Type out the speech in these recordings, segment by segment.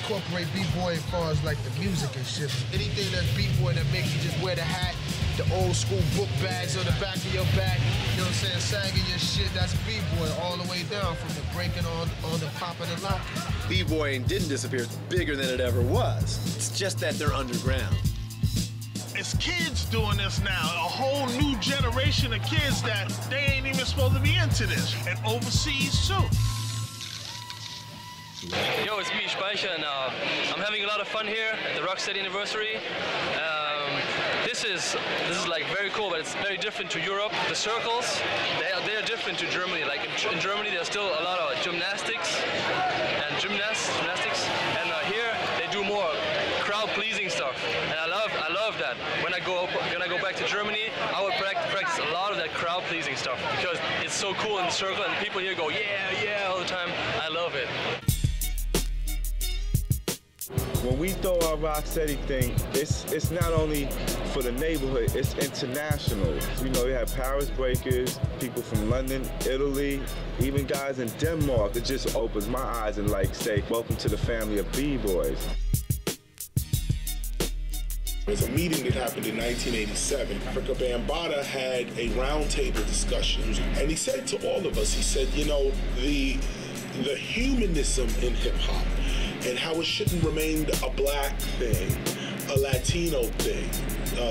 incorporate b-boy as far as like the music and shit. Anything that's b-boy that makes you just wear the hat, the old school book bags on the back of your back, you know what I'm saying, sagging your shit, that's b-boy all the way down from the breaking on the popping and locking. B-boying didn't disappear, it's bigger than it ever was. It's just that they're underground. It's kids doing this now, a whole new generation of kids that they ain't even supposed to be into this, and overseas too. Yo, it's me, Speicher, and I'm having a lot of fun here at the Rocksteady anniversary. This is like very cool, but it's very different to Europe. The circles, they are different to Germany. Like in Germany, there's still a lot of gymnastics, and here they do more crowd-pleasing stuff, and I love that. When I go back to Germany, I would practice a lot of that crowd-pleasing stuff because it's so cool in the circle, and the people here go yeah all the time. I love it. When we throw our Rocksteady thing, it's not only for the neighborhood, it's international. You know, we have Paris breakers, people from London, Italy, even guys in Denmark. It just opens my eyes and like say, welcome to the family of B-boys. There's a meeting that happened in 1987. Africa Bambaataa had a roundtable discussion, and he said to all of us, he said, you know, the humanism in hip-hop and how it shouldn't remain a black thing, a Latino thing.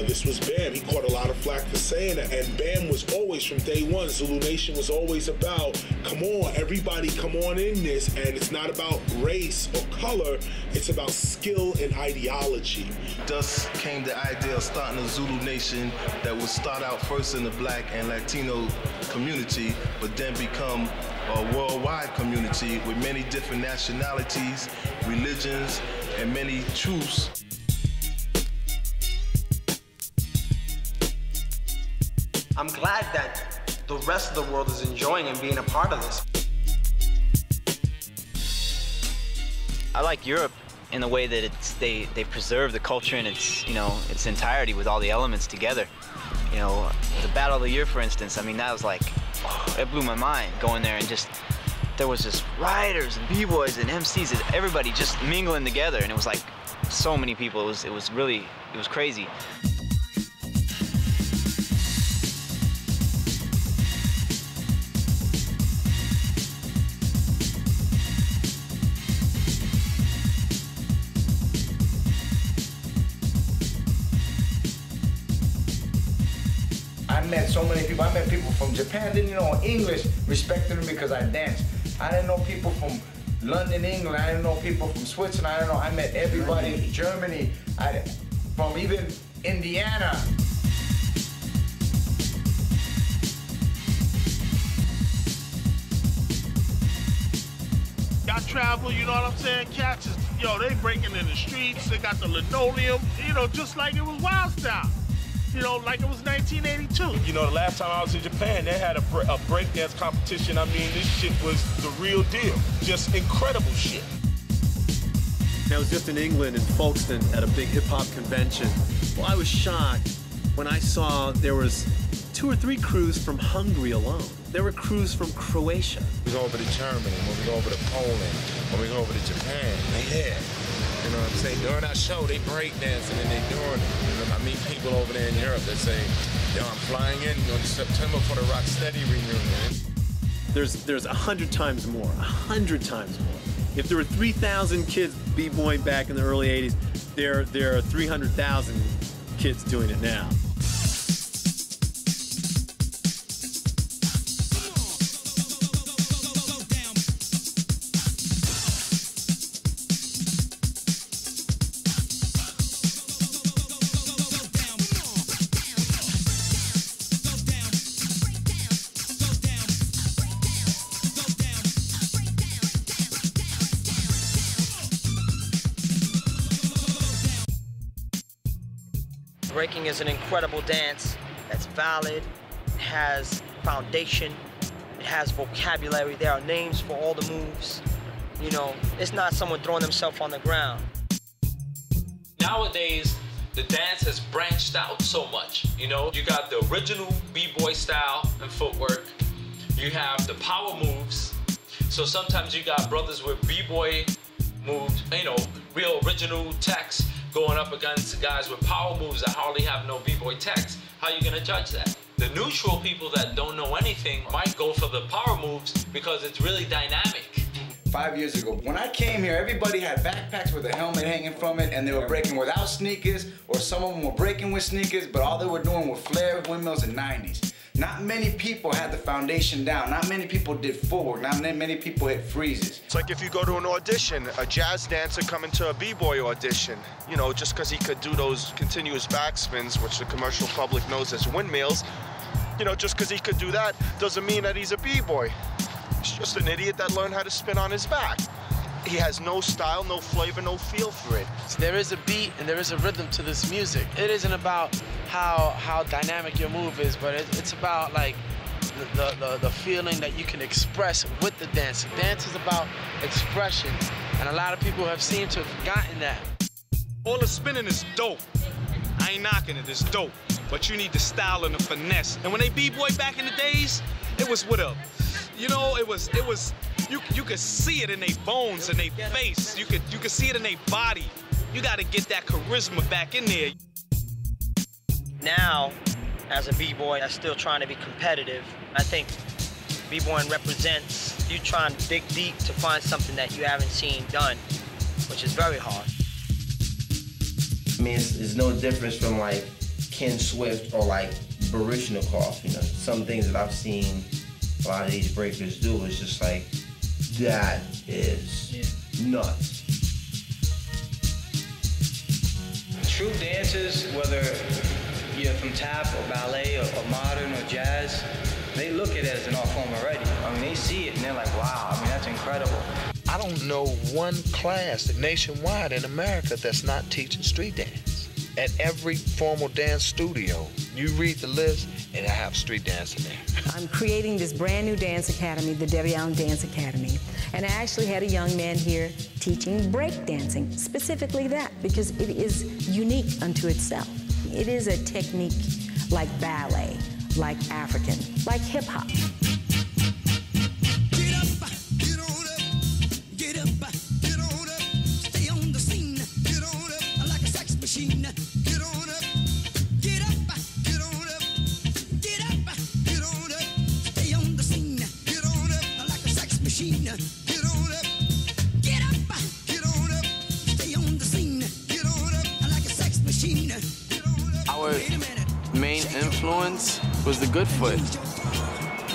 This was Bam. He caught a lot of flack for saying that, and Bam was always, from day one, Zulu Nation was always about, come on, everybody come on in this, and it's not about race or color, it's about skill and ideology. Thus came the idea of starting a Zulu Nation that would start out first in the black and Latino community, but then become a worldwide community with many different nationalities, religions, and many truths. I'm glad that the rest of the world is enjoying and being a part of this. I like Europe in the way that they preserve the culture in its entirety with all the elements together. You know, the Battle of the Year, for instance, I mean, that was like, it blew my mind going there, and just there was just writers and b-boys and MCs and everybody just mingling together, and it was like so many people. It was crazy. I met so many people. I met people from Japan, didn't know English, respected them because I danced. I didn't know people from London, England. I didn't know people from Switzerland. I didn't know. I met everybody. Germany. From even Indiana. Y'all travel, you know what I'm saying? Cats is, yo, they breaking in the streets. They got the linoleum, you know, just like it was Wild Style. You know, like it was 1982. You know, the last time I was in Japan, they had a breakdance competition. I mean, this shit was the real deal. Just incredible shit. I was just in England, in Folkestone, at a big hip-hop convention. Well, I was shocked when I saw there was 2 or 3 crews from Hungary alone. There were crews from Croatia. We go over to Germany, when we go over to Poland, when we go over to Japan, they here. You know what I'm saying? During our show, they breakdancing and they doing it. You know, I meet people over there in Europe that say, yo, I'm flying in September for the Rocksteady reunion. There's 100 times more, 100 times more. If there were 3,000 kids b-boying back in the early 80s, there are 300,000 kids doing it now. Breaking is an incredible dance that's valid, it has foundation, it has vocabulary, there are names for all the moves. You know, it's not someone throwing themselves on the ground. Nowadays, the dance has branched out so much. You know, you got the original b-boy style and footwork, you have the power moves, so sometimes you got brothers with b-boy moves, you know, real original text going up against guys with power moves that hardly have no b-boy text. How are you gonna judge that? The neutral people that don't know anything might go for the power moves because it's really dynamic. 5 years ago, when I came here, everybody had backpacks with a helmet hanging from it, and they were breaking without sneakers, or some of them were breaking with sneakers, but all they were doing were flare windmills and 90s. Not many people had the foundation down. Not many people did footwork. Not many people hit freezes. It's like if you go to an audition, a jazz dancer coming to a b-boy audition, you know, just because he could do those continuous backspins, which the commercial public knows as windmills, you know, just because he could do that doesn't mean that he's a b-boy. He's just an idiot that learned how to spin on his back. He has no style, no flavor, no feel for it. There is a beat and there is a rhythm to this music. It isn't about how dynamic your move is, but it's about like the feeling that you can express with the dance. The dance is about expression, and a lot of people have seemed to have forgotten that. All the spinning is dope. I ain't knocking it, it's dope. But you need the style and the finesse. And when they b-boy back in the days, it was with a, you know, it was. You could see it in their bones and their face. You could see it in their body. You got to get that charisma back in there. Now, as a b-boy that's still trying to be competitive, I think b-boying represents you trying to dig deep to find something that you haven't seen done, which is very hard. I mean, it's no difference from like Ken Swift or like Baryshnikov. You know, some things that I've seen a lot of these breakers do is just like, that is nuts. True dancers, whether you're from tap or ballet or modern or jazz, they look at it as an art form already. I mean, they see it and they're like, wow, I mean, that's incredible. I don't know one class nationwide in America that's not teaching street dance. At every formal dance studio, you read the list and I have street dance in there. I'm creating this brand new dance academy, the Devion Dance Academy. And I actually had a young man here teaching breakdancing, specifically that, because it is unique unto itself. It is a technique like ballet, like African, like hip hop. Our main influence was the good foot.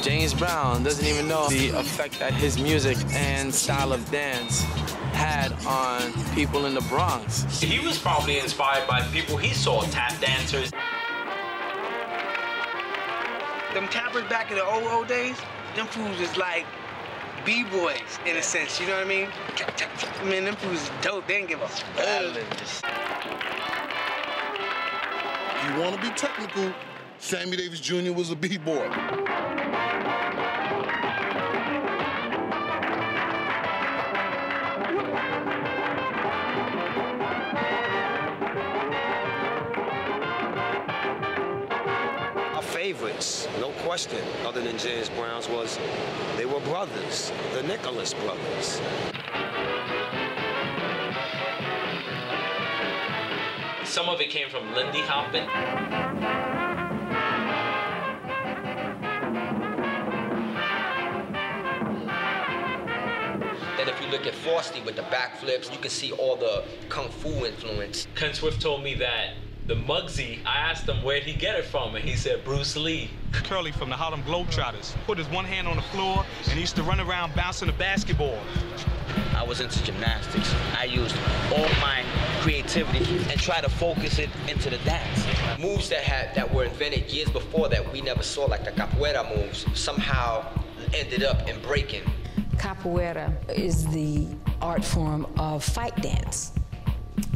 James Brown doesn't even know the effect that his music and style of dance had on people in the Bronx. He was probably inspired by people he saw, tap dancers. Them tappers back in the old days, them fools is like b-boys in a sense, you know what I mean? I mean, them fools is dope, they didn't give a fuck. You want to be technical, Sammy Davis Jr. was a b-boy. Our favorites, no question, other than James Brown's, was they were brothers, the Nicholas brothers. Some of it came from Lindy Hoppin. And if you look at Frosty with the backflips, you can see all the Kung Fu influence. Ken Swift told me that the Muggsy, I asked him where'd he get it from, and he said Bruce Lee. Curly from the Harlem Globetrotters put his one hand on the floor and he used to run around bouncing the basketball. I was into gymnastics. I used all my creativity and tried to focus it into the dance. Moves that were invented years before that we never saw, like the capoeira moves, somehow ended up in breaking. Capoeira is the art form of fight dance.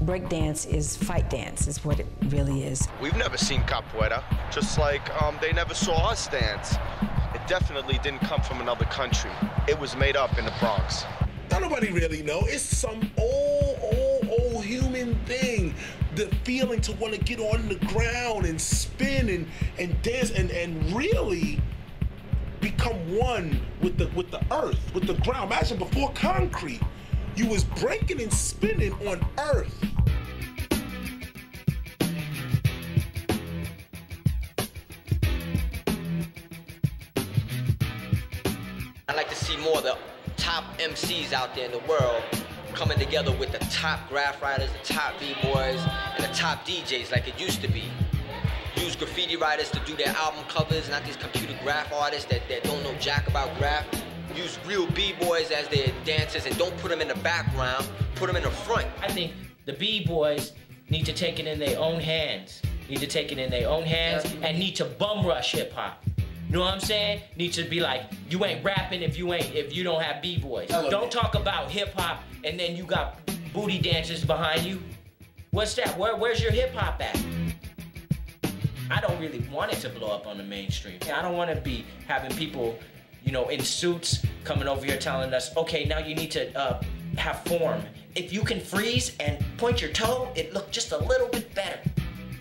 Breakdance is fight dance, is what it really is. We've never seen capoeira, just like they never saw us dance. It definitely didn't come from another country. It was made up in the Bronx. Nobody really know. It's some old human thing. The feeling to want to get on the ground and spin and dance and really become one with the earth, with the ground. Imagine before concrete, You was breaking and spinning on earth. I'd like to see more of the top MCs out there in the world coming together with the top graph writers, the top B-boys, and the top DJs like it used to be. Use graffiti writers to do their album covers, not these computer graph artists that don't know jack about graph. Use real B-boys as their dancers and don't put them in the background, put them in the front. I think the B-boys need to take it in their own hands. And need to bum rush hip-hop. You know what I'm saying? Need to be like, you ain't rapping if you don't have B-boys. Don't talk about hip-hop and then you got booty dancers behind you. What's that? Where's your hip-hop at? I don't really want it to blow up on the mainstream. I don't want to be having people, you know, in suits coming over here telling us, okay, now you need to have form. If you can freeze and point your toe, it look just a little bit better.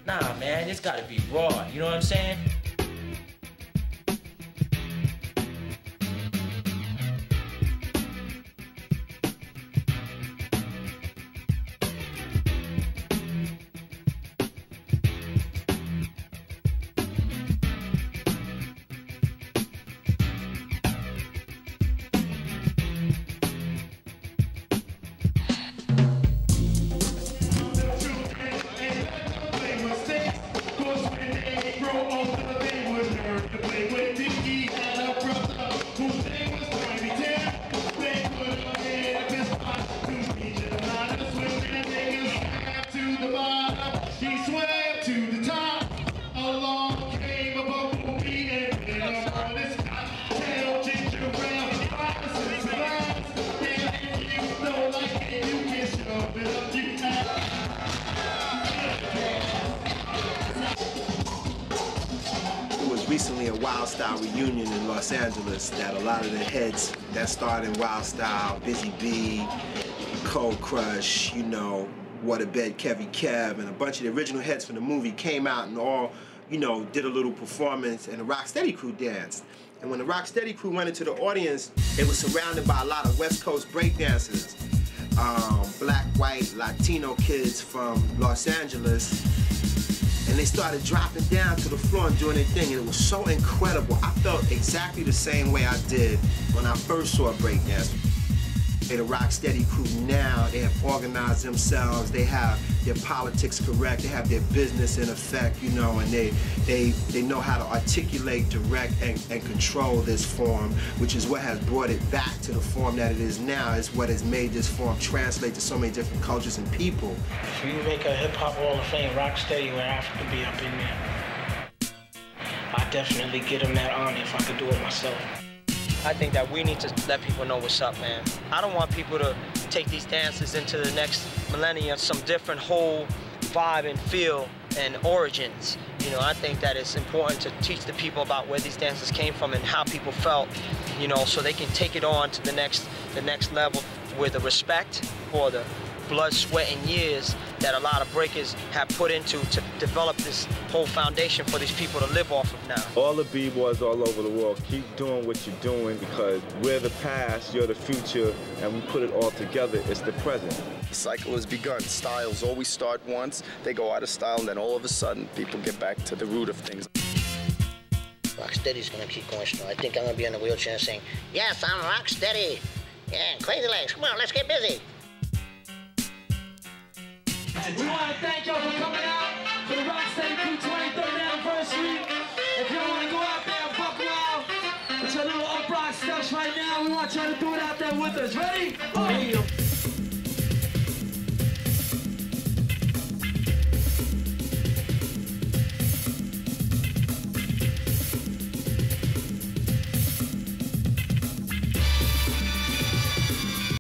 Nah, man, it's got to be raw. You know what I'm saying? Recently a Wild Style reunion in Los Angeles that a lot of the heads that started in Wild Style, Busy B, Cold Crush, you know, Waterbed Kevy Kev, and a bunch of the original heads from the movie came out and all, you know, did a little performance, and the Rocksteady crew danced. And when the Rocksteady crew went into the audience, it was surrounded by a lot of West Coast breakdancers, black, white, Latino kids from Los Angeles. And they started dropping down to the floor and doing their thing, and it was so incredible. I felt exactly the same way I did when I first saw breakdance. The Rocksteady crew now, they have organized themselves, they have their politics correct, they have their business in effect, you know, and they know how to articulate, direct, and control this form, which is what has brought it back to the form that it is now. It's what has made this form translate to so many different cultures and people. If you make a hip-hop Hall of Fame, Rocksteady would have to be up in there. I'd definitely get him that honor if I could do it myself. I think that we need to let people know what's up, man. I don't want people to take these dances into the next millennium, some different whole vibe and feel and origins. You know, I think that it's important to teach the people about where these dances came from and how people felt, you know, so they can take it on to the next level with the respect for the blood, sweat, and years that a lot of breakers have put into to develop this whole foundation for these people to live off of now. All the B-boys all over the world, keep doing what you're doing because we're the past, you're the future, and we put it all together, it's the present. The cycle has begun. Styles always start once, they go out of style, and then all of a sudden, people get back to the root of things. Rocksteady's gonna keep going strong. I think I'm gonna be in the wheelchair saying, yes, I'm Rocksteady. Yeah, Crazy Legs, come on, let's get busy. We want to thank y'all for coming out for the Rocksteady Crew 23rd anniversary. If y'all want to go out there and fuck around with your little up rock stuff right now, we want y'all to do it out there with us. Ready? Oh.